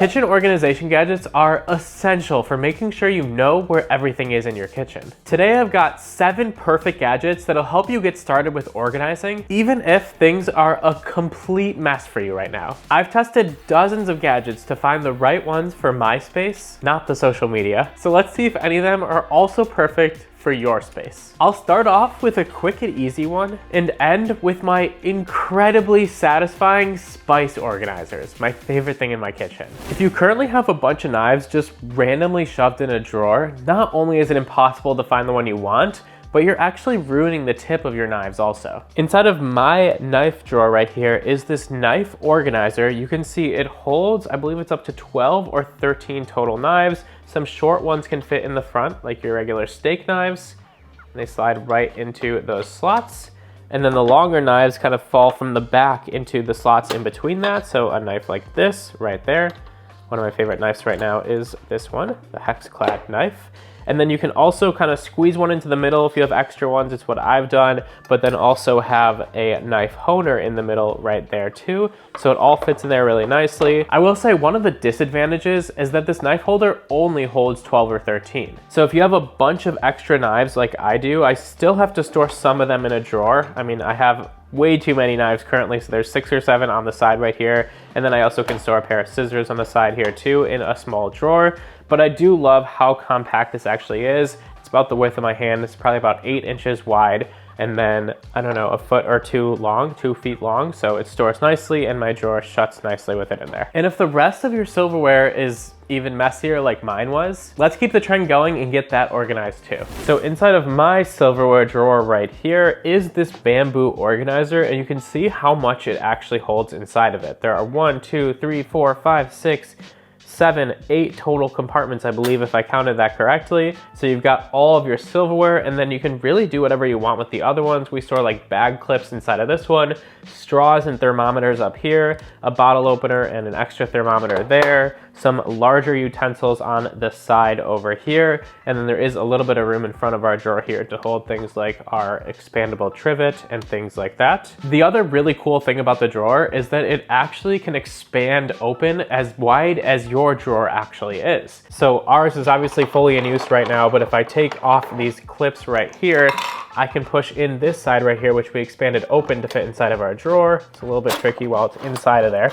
Kitchen organization gadgets are essential for making sure you know where everything is in your kitchen. Today I've got 7 perfect gadgets that'll help you get started with organizing, even if things are a complete mess for you right now. I've tested dozens of gadgets to find the right ones for my space, not the social media. So let's see if any of them are also perfect for your space. I'll start off with a quick and easy one and end with my incredibly satisfying spice organizers, my favorite thing in my kitchen. If you currently have a bunch of knives just randomly shoved in a drawer, not only is it impossible to find the one you want, but you're actually ruining the tip of your knives also. Inside of my knife drawer right here is this knife organizer. You can see it holds, I believe it's up to 12 or 13 total knives. Some short ones can fit in the front, like your regular steak knives, and they slide right into those slots. And then the longer knives kind of fall from the back into the slots in between that. So a knife like this right there. One of my favorite knives right now is this one, the Hexclad knife. And then you can also kind of squeeze one into the middle if you have extra ones. It's what I've done, but then also have a knife honer in the middle right there too. So it all fits in there really nicely. I will say one of the disadvantages is that this knife holder only holds 12 or 13. So if you have a bunch of extra knives like I do, I still have to store some of them in a drawer. I mean, I have way too many knives currently, so there's 6 or 7 on the side right here. And then I also can store a pair of scissors on the side here too in a small drawer. But I do love how compact this actually is. It's about the width of my hand. It's probably about 8 inches wide. And then, I don't know, a foot or 2 long, 2 feet long. So it stores nicely and my drawer shuts nicely with it in there. And if the rest of your silverware is even messier like mine was, let's keep the trend going and get that organized too. So inside of my silverware drawer right here is this bamboo organizer, and you can see how much it actually holds inside of it. There are 1, 2, 3, 4, 5, 6, 7, 8 total compartments, I believe, if I counted that correctly. So you've got all of your silverware, and then you can really do whatever you want with the other ones. We store like bag clips inside of this one, straws and thermometers up here, a bottle opener and an extra thermometer there, some larger utensils on the side over here, and then there is a little bit of room in front of our drawer here to hold things like our expandable trivet and things like that. The other really cool thing about the drawer is that it actually can expand open as wide as your drawer actually is. So ours is obviously fully in use right now, but if I take off these clips right here, I can push in this side right here, which we expanded open to fit inside of our drawer. It's a little bit tricky while it's inside of there,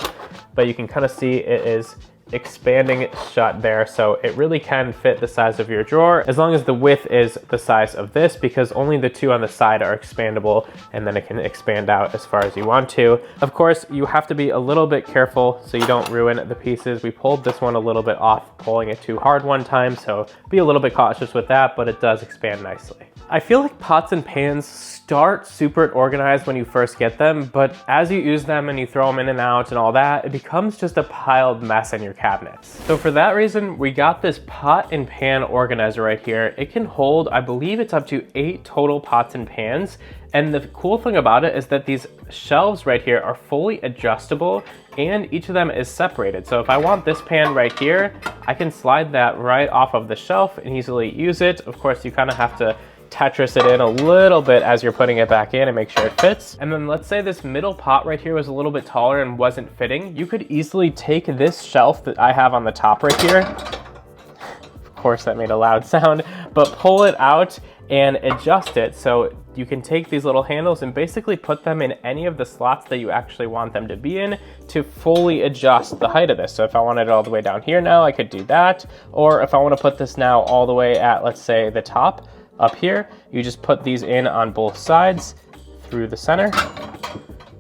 but you can kind of see it is expanding shut there, so it really can fit the size of your drawer as long as the width is the size of this, because only the 2 on the side are expandable, and then it can expand out as far as you want to. Of course, you have to be a little bit careful so you don't ruin the pieces. We pulled this one a little bit off pulling it too hard one time, so be a little bit cautious with that, but it does expand nicely. I feel like pots and pans start super organized when you first get them, but as you use them and you throw them in and out and all that, it becomes just a piled mess in your cabinets. So for that reason, we got this pot and pan organizer right here. It can hold, I believe it's up to 8 total pots and pans. And the cool thing about it is that these shelves right here are fully adjustable and each of them is separated. So if I want this pan right here, I can slide that right off of the shelf and easily use it. Of course, you kind of have to Tetris it in a little bit as you're putting it back in and make sure it fits. And then let's say this middle pot right here was a little bit taller and wasn't fitting. You could easily take this shelf that I have on the top right here. Of course, that made a loud sound, but pull it out and adjust it. So you can take these little handles and basically put them in any of the slots that you actually want them to be in to fully adjust the height of this. So if I wanted it all the way down here now, I could do that. Or if I want to put this now all the way at, let's say, the top, up here, you just put these in on both sides through the center.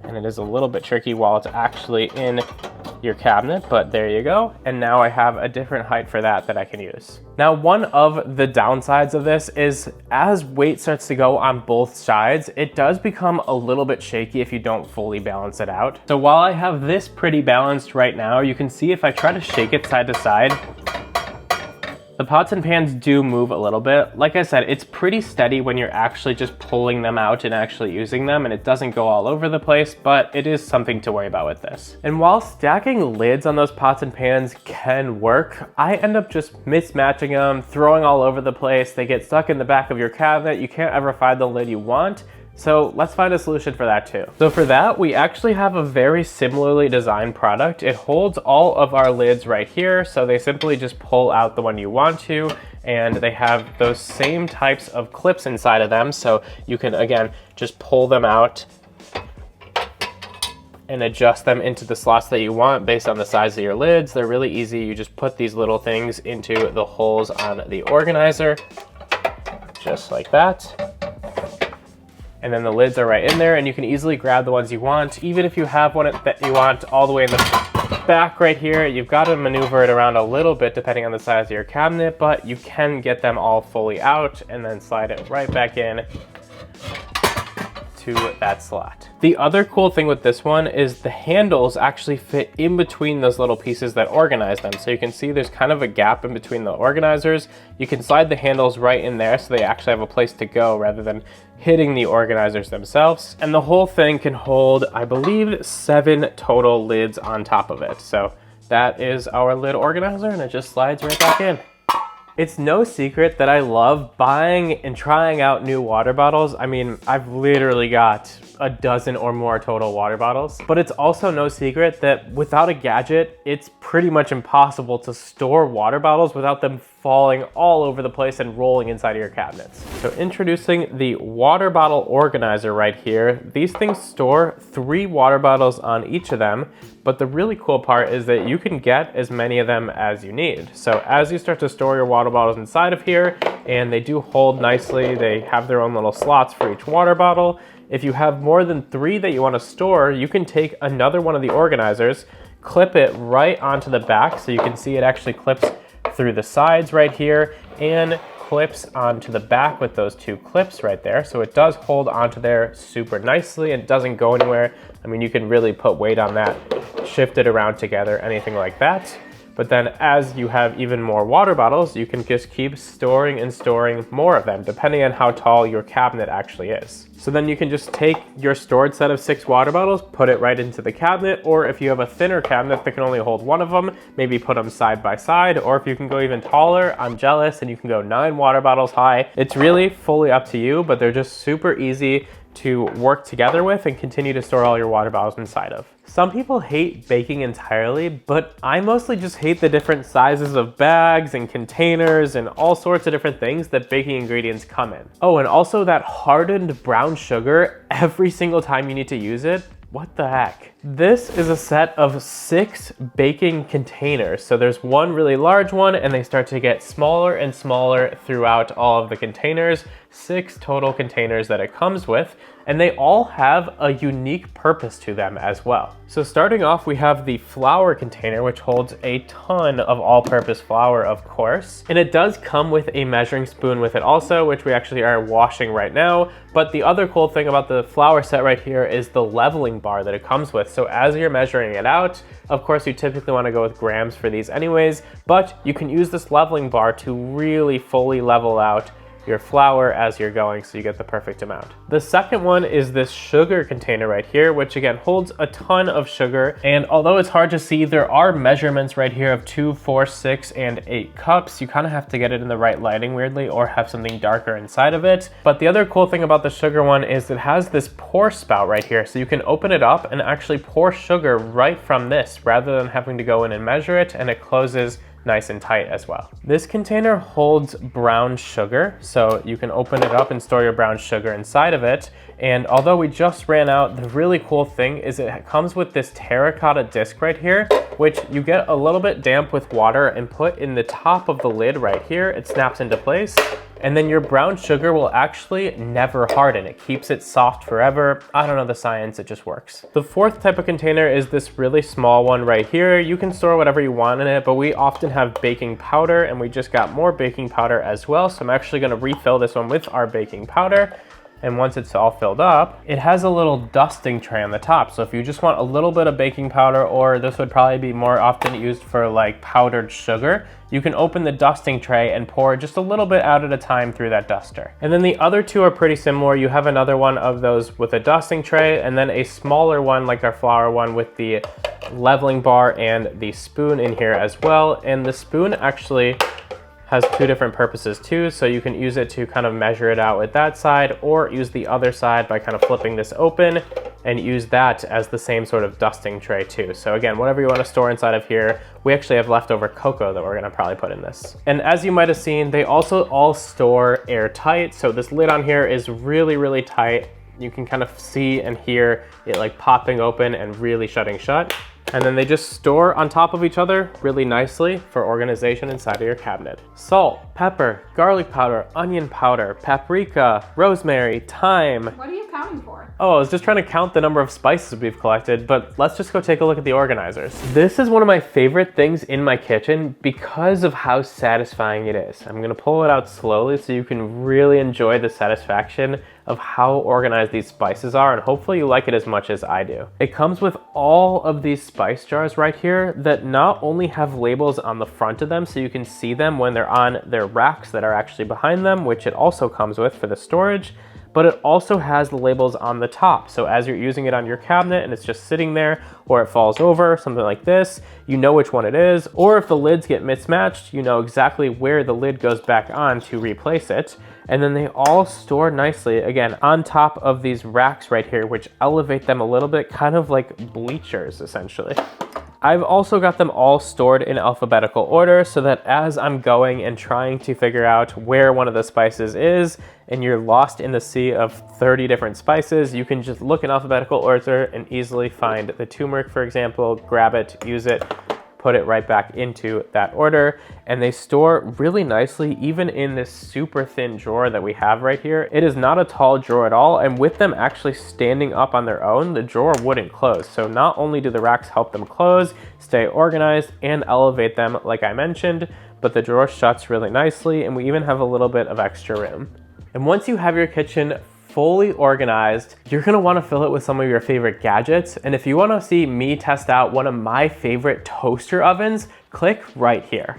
And it is a little bit tricky while it's actually in your cabinet, but there you go. And now I have a different height for that I can use. Now, one of the downsides of this is as weight starts to go on both sides, it does become a little bit shaky if you don't fully balance it out. So while I have this pretty balanced right now, you can see if I try to shake it side to side, the pots and pans do move a little bit. Like I said, it's pretty steady when you're actually just pulling them out and actually using them, and it doesn't go all over the place, but it is something to worry about with this. And while stacking lids on those pots and pans can work, I end up just mismatching them, throwing all over the place. They get stuck in the back of your cabinet. You can't ever find the lid you want. So let's find a solution for that too. So for that, we actually have a very similarly designed product. It holds all of our lids right here. So they simply just pull out the one you want to, and they have those same types of clips inside of them. So you can, again, just pull them out and adjust them into the slots that you want based on the size of your lids. They're really easy. You just put these little things into the holes on the organizer, just like that. And then the lids are right in there, and you can easily grab the ones you want. Even if you have one that you want all the way in the back right here, you've got to maneuver it around a little bit depending on the size of your cabinet, but you can get them all fully out and then slide it right back in to that slot. The other cool thing with this one is the handles actually fit in between those little pieces that organize them. So you can see there's kind of a gap in between the organizers. You can slide the handles right in there so they actually have a place to go rather than hitting the organizers themselves. And the whole thing can hold, I believe, 7 total lids on top of it. So that is our lid organizer, and it just slides right back in. It's no secret that I love buying and trying out new water bottles. I mean, I've literally got a dozen or more total water bottles, but it's also no secret that without a gadget, it's pretty much impossible to store water bottles without them falling all over the place and rolling inside of your cabinets. So introducing the water bottle organizer right here. These things store 3 water bottles on each of them, but the really cool part is that you can get as many of them as you need. So as you start to store your water bottles inside of here, and they do hold nicely, they have their own little slots for each water bottle. If you have more than 3 that you want to store, you can take another one of the organizers, clip it right onto the back, so you can see it actually clips through the sides right here and clips onto the back with those 2 clips right there. So it does hold onto there super nicely and doesn't go anywhere. I mean, you can really put weight on that, shift it around together, anything like that. But then as you have even more water bottles, you can just keep storing and storing more of them, depending on how tall your cabinet actually is. So then you can just take your stored set of 6 water bottles, put it right into the cabinet, or if you have a thinner cabinet that can only hold one of them, maybe put them side by side, or if you can go even taller, I'm jealous, and you can go 9 water bottles high. It's really fully up to you, but they're just super easy to work together with and continue to store all your water bottles inside of. Some people hate baking entirely, but I mostly just hate the different sizes of bags and containers and all sorts of different things that baking ingredients come in. Oh, and also that hardened brown sugar every single time you need to use it. What the heck? This is a set of 6 baking containers. So there's one really large one, and they start to get smaller and smaller throughout all of the containers. 6 total containers that it comes with, and they all have a unique purpose to them as well. So starting off, we have the flour container, which holds a ton of all-purpose flour, of course. And it does come with a measuring spoon with it also, which we actually are washing right now. But the other cool thing about the flour set right here is the leveling bar that it comes with. So as you're measuring it out, of course, you typically want to go with grams for these anyways, but you can use this leveling bar to really fully level out your flour as you're going, so you get the perfect amount. The second one is this sugar container right here, which again holds a ton of sugar. And although it's hard to see, there are measurements right here of 2, 4, 6, and 8 cups. You kind of have to get it in the right lighting weirdly, or have something darker inside of it. But the other cool thing about the sugar one is it has this pour spout right here. So you can open it up and actually pour sugar right from this rather than having to go in and measure it, and it closes nice and tight as well. This container holds brown sugar, so you can open it up and store your brown sugar inside of it. And although we just ran out, the really cool thing is it comes with this terracotta disc right here, which you get a little bit damp with water and put in the top of the lid right here. It snaps into place. And then your brown sugar will actually never harden. It keeps it soft forever. I don't know the science, it just works. The fourth type of container is this really small one right here. You can store whatever you want in it, but we often have baking powder, and we just got more baking powder as well. So I'm actually gonna refill this one with our baking powder. And once it's all filled up, it has a little dusting tray on the top. So if you just want a little bit of baking powder, or this would probably be more often used for like powdered sugar, you can open the dusting tray and pour just a little bit out at a time through that duster. And then the other two are pretty similar. You have another one of those with a dusting tray, and then a smaller one like our flour one with the leveling bar and the spoon in here as well. And the spoon actually has two different purposes too, so you can use it to kind of measure it out with that side, or use the other side by kind of flipping this open and use that as the same sort of dusting tray too. So again, whatever you want to store inside of here, we actually have leftover cocoa that we're gonna probably put in this. And as you might have seen, they also all store airtight. So this lid on here is really, really tight. You can kind of see and hear it like popping open and really shutting shut. And then they just store on top of each other really nicely for organization inside of your cabinet. Salt, pepper, garlic powder, onion powder, paprika, rosemary, thyme. What are you counting for? Oh, I was just trying to count the number of spices we've collected, but let's just go take a look at the organizers. This is one of my favorite things in my kitchen because of how satisfying it is. I'm gonna pull it out slowly so you can really enjoy the satisfaction of how organized these spices are, and hopefully you like it as much as I do. It comes with all of these spice jars right here that not only have labels on the front of them so you can see them when they're on their racks that are actually behind them, which it also comes with for the storage, but it also has the labels on the top. So as you're using it on your cabinet and it's just sitting there, or it falls over, something like this, you know which one it is. Or if the lids get mismatched, you know exactly where the lid goes back on to replace it. And then they all store nicely, again, on top of these racks right here, which elevate them a little bit, kind of like bleachers, essentially. I've also got them all stored in alphabetical order so that as I'm going and trying to figure out where one of the spices is, and you're lost in the sea of 30 different spices, you can just look in alphabetical order and easily find the turmeric, for example, grab it, use it, put it right back into that order. And they store really nicely, even in this super thin drawer that we have right here. It is not a tall drawer at all, and with them actually standing up on their own, the drawer wouldn't close. So not only do the racks help them close, stay organized, and elevate them like I mentioned, but the drawer shuts really nicely, and we even have a little bit of extra room. And once you have your kitchen fully organized, you're gonna wanna fill it with some of your favorite gadgets. And if you wanna see me test out one of my favorite toaster ovens, click right here.